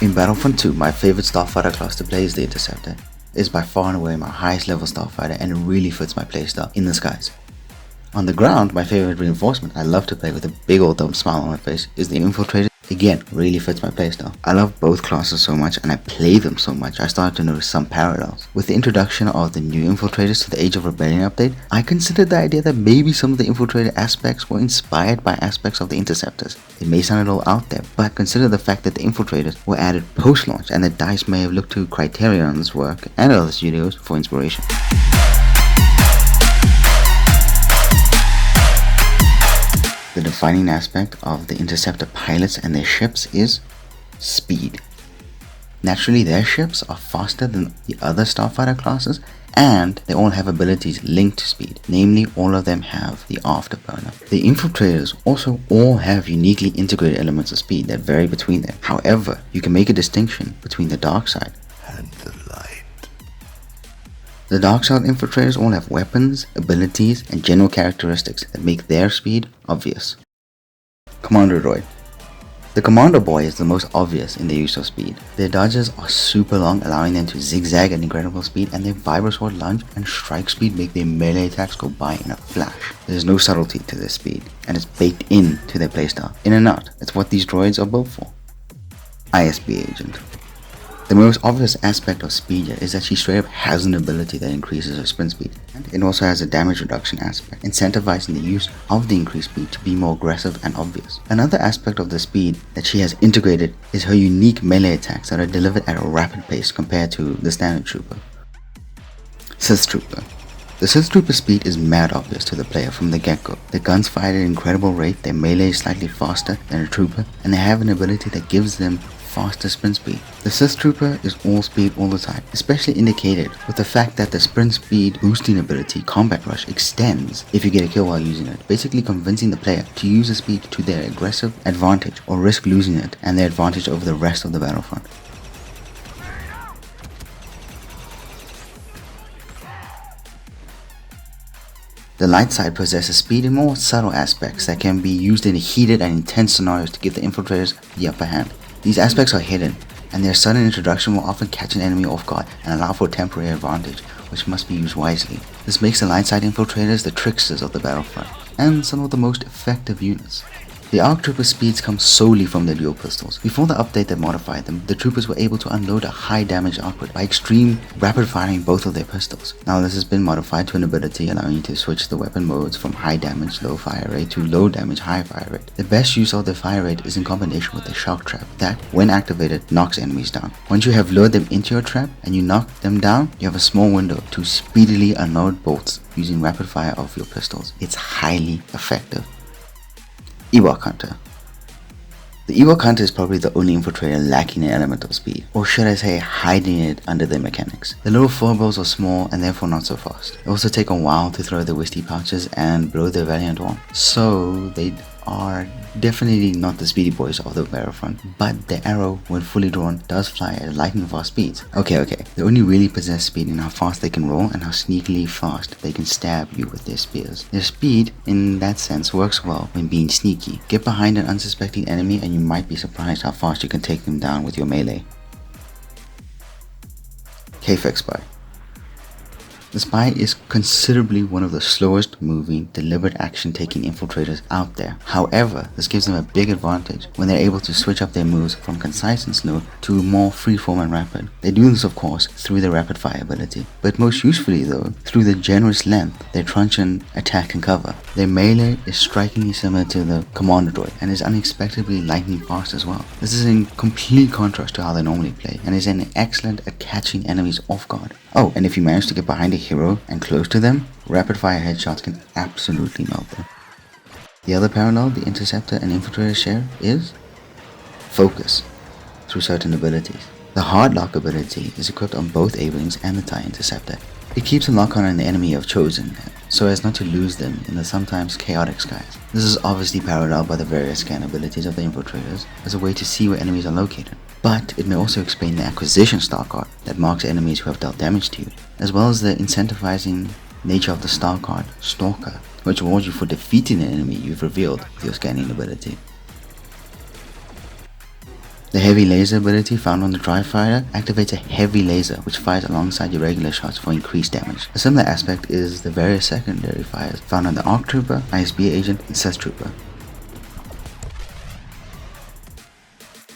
In Battlefront 2, my favorite starfighter class to play is the Interceptor. It is by far and away my highest level starfighter and it really fits my playstyle in the skies. On the ground, my favorite reinforcement I love to play with a big old dumb smile on my face is the Infiltrators. Again, really fits my playstyle. I love both classes so much and I play them so much I started to notice some parallels. With the introduction of the new Infiltrators to the Age of Rebellion update, I considered the idea that maybe some of the Infiltrator aspects were inspired by aspects of the Interceptors. It may sound a little out there, but consider the fact that the Infiltrators were added post-launch and that DICE may have looked to Criterion's work and other studios for inspiration. The defining aspect of the Interceptor pilots and their ships is speed. Naturally, their ships are faster than the other starfighter classes and they all have abilities linked to speed, namely all of them have the afterburner. The Infiltrators also all have uniquely integrated elements of speed that vary between them. However, you can make a distinction between the dark side and the light. The dark side Infiltrators all have weapons, abilities, and general characteristics that make their speed obvious. Commando Droid. The Commando Boy is the most obvious in their use of speed. Their dodges are super long, allowing them to zigzag at incredible speed, and their Vibrosword lunge and strike speed make their melee attacks go by in a flash. There's no subtlety to their speed, and it's baked into their playstyle. In and out, it's what these droids are built for. ISB Agent. The most obvious aspect of speed is that she straight up has an ability that increases her sprint speed, and it also has a damage reduction aspect, incentivizing the use of the increased speed to be more aggressive and obvious. Another aspect of the speed that she has integrated is her unique melee attacks that are delivered at a rapid pace compared to the standard trooper. Sith Trooper. The Sith Trooper speed is mad obvious to the player from the get-go. The guns fire at an incredible rate, their melee is slightly faster than a trooper, and they have an ability that gives them faster sprint speed. The Sith Trooper is all speed all the time, especially indicated with the fact that the sprint speed boosting ability Combat Rush extends if you get a kill while using it, basically convincing the player to use the speed to their aggressive advantage or risk losing it and their advantage over the rest of the battlefront. The light side possesses speed in more subtle aspects that can be used in heated and intense scenarios to give the Infiltrators the upper hand. These aspects are hidden, and their sudden introduction will often catch an enemy off guard and allow for temporary advantage, which must be used wisely. This makes the light side Infiltrators the tricksters of the battlefront, and some of the most effective units. The ARC Trooper speeds come solely from their dual pistols. Before the update that modified them, the troopers were able to unload a high damage output by extreme rapid firing both of their pistols. Now this has been modified to an ability allowing you to switch the weapon modes from high damage low fire rate to low damage high fire rate. The best use of the fire rate is in combination with the shock trap that, when activated, knocks enemies down. Once you have lured them into your trap and you knock them down, you have a small window to speedily unload bolts using rapid fire of your pistols. It's highly effective. Ewok Hunter. The Ewok Hunter is probably the only Infiltrator lacking an element of speed, or should I say hiding it under their mechanics. The little furballs are small and therefore not so fast. They also take a while to throw their Wisty pouches and blow their Valiant Horn, so they are definitely not the speedy boys of the battlefront, but the arrow, when fully drawn, does fly at lightning fast speeds. Okay, they only really possess speed in how fast they can roll and how sneakily fast they can stab you with their spears. Their speed, in that sense, works well when being sneaky. Get behind an unsuspecting enemy and you might be surprised how fast you can take them down with your melee. K-Fix Spy. The Spy is considerably one of the slowest moving, deliberate action taking Infiltrators out there. However, this gives them a big advantage when they're able to switch up their moves from concise and slow to more freeform and rapid. They do this of course through their rapid fire ability, but most usefully though, through the generous length, their truncheon attack and cover. Their melee is strikingly similar to the Commando Droid and is unexpectedly lightning fast as well. This is in complete contrast to how they normally play and is an excellent at catching enemies off guard. Oh, and if you manage to get behind a hero and close to them, rapid fire headshots can absolutely melt them. The other parallel the Interceptor and Infiltrator share is focus through certain abilities. The hard lock ability is equipped on both A-Wings and the TIE Interceptor. It keeps a lock on an enemy you have chosen, so as not to lose them in the sometimes chaotic skies. This is obviously paralleled by the various scan abilities of the Infiltrators as a way to see where enemies are located. But it may also explain the acquisition star card that marks enemies who have dealt damage to you, as well as the incentivizing nature of the star card Stalker, which rewards you for defeating an enemy you've revealed with your scanning ability. The heavy laser ability found on the Tri-Fighter activates a heavy laser which fires alongside your regular shots for increased damage. A similar aspect is the various secondary fires found on the ARC Trooper, ISB Agent, and Seth Trooper.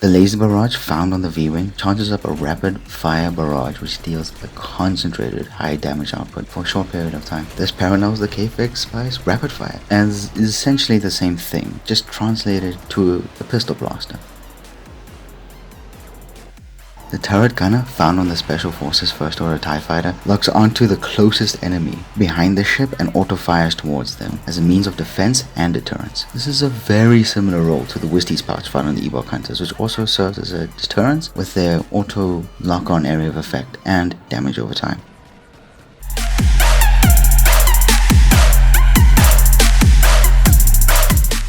The laser barrage found on the V-Wing charges up a rapid fire barrage which deals a concentrated high damage output for a short period of time. This parallels the K-Fix Spice rapid fire and is essentially the same thing, just translated to a pistol blaster. The turret gunner found on the Special Forces First Order TIE Fighter locks onto the closest enemy behind the ship and auto-fires towards them as a means of defense and deterrence. This is a very similar role to the Wisties pouch found on the Ewok Hunters, which also serves as a deterrence with their auto lock-on area of effect and damage over time.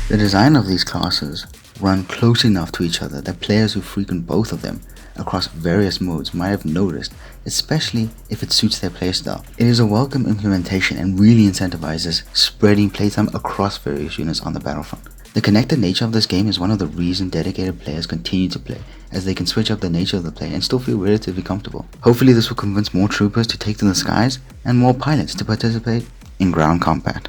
The design of these classes run close enough to each other that players who frequent both of them across various modes might have noticed, especially if it suits their playstyle. It is a welcome implementation and really incentivizes spreading playtime across various units on the Battlefront. The connected nature of this game is one of the reasons dedicated players continue to play, as they can switch up the nature of the play and still feel relatively comfortable. Hopefully this will convince more troopers to take to the skies and more pilots to participate in ground combat.